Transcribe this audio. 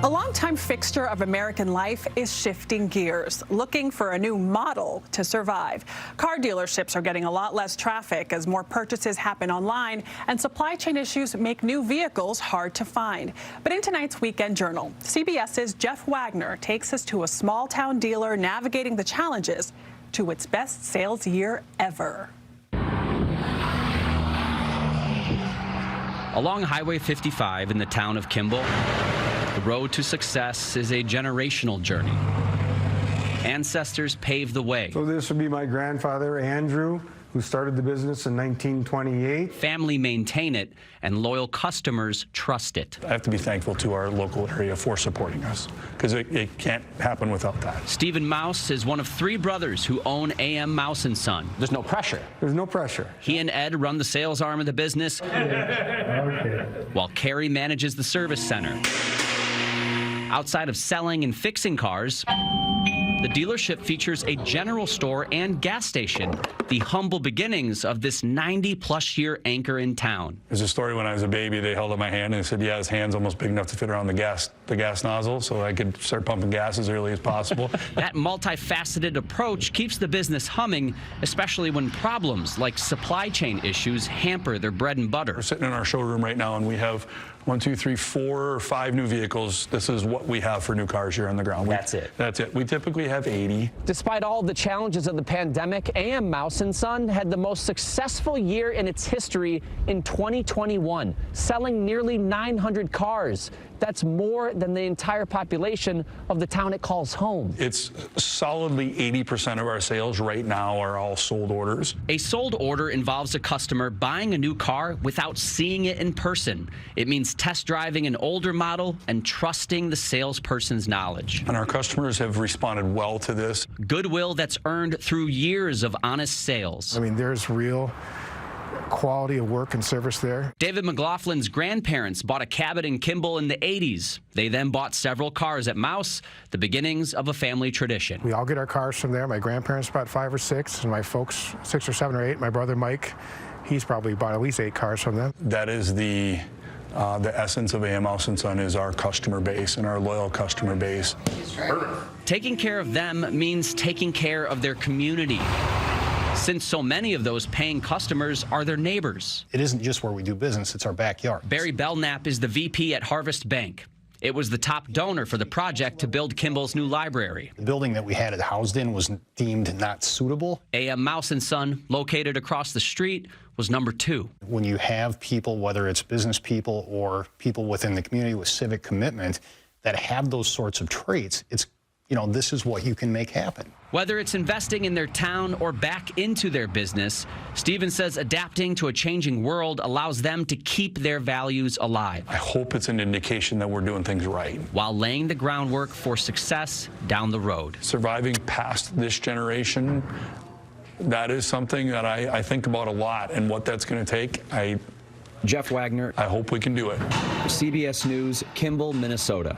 A longtime fixture of American life is shifting gears, looking for a new model to survive. Car dealerships are getting a lot less traffic as more purchases happen online, and supply chain issues make new vehicles hard to find. But in tonight's Weekend Journal, CBS's Jeff Wagner takes us to a small-town dealer navigating the challenges to its best sales year ever. Along Highway 55 in the town of Kimball, the road to success is a generational journey. Ancestors paved the way. So this would be my grandfather, Andrew, who started the business in 1928. Family maintain it, and loyal customers trust it. I have to be thankful to our local area for supporting us, because it can't happen without that. Stephen Mouse is one of 3 brothers who own AM Mouse & Son. There's no pressure. There's no pressure. He and Ed run the sales arm of the business, while Carrie manages the service center. Outside of selling and fixing cars, the dealership features a general store and gas station, the humble beginnings of this 90-plus year anchor in town. There's a story when I was a baby, they held up my hand and said, yeah, his hand's almost big enough to fit around the gas nozzle, so I could start pumping gas as early as possible. That multifaceted approach keeps the business humming, especially when problems like supply chain issues hamper their bread and butter. We're sitting in our showroom right now and we have 1, 2, 3, 4 or 5 new vehicles. This is what we have for new cars here on the ground. That's it. That's it. We typically have 80. Despite all the challenges of the pandemic, AM Mouse & Son had the most successful year in its history in 2021, selling nearly 900 cars. That's more than the entire population of the town it calls home. It's solidly 80% of our sales right now are all sold orders. A sold order involves a customer buying a new car without seeing it in person. It means test driving an older model and trusting the salesperson's knowledge. And our customers have responded well to this. Goodwill that's earned through years of honest sales. I mean, there's real quality of work and service there. David McLaughlin's grandparents bought a cabin in Kimball in the 80s. They then bought several cars at Mouse, the beginnings of a family tradition. We all get our cars from there. My grandparents bought 5 or 6, and my folks 6 or 7 or 8. My brother Mike, he's probably bought at least 8 cars from them. That is the essence of AM Mouse & Son is our customer base and our loyal customer base. Taking care of them means taking care of their community, since so many of those paying customers are their neighbors. It isn't just where we do business, it's our backyard. Barry Belknap is the VP at Harvest Bank. It was the top donor for the project to build Kimball's new library. The building that we had it housed in was deemed not suitable. AM Mouse & Son, located across the street, was number 2. When you have people, whether it's business people or people within the community with civic commitment, that have those sorts of traits, it's, you know, this is what you can make happen. Whether it's investing in their town or back into their business, Stephen says adapting to a changing world allows them to keep their values alive. I hope it's an indication that we're doing things right, while laying the groundwork for success down the road. Surviving past this generation, that is something that I think about a lot, and what that's going to take. Jeff Wagner. I hope we can do it. CBS News, Kimball, Minnesota.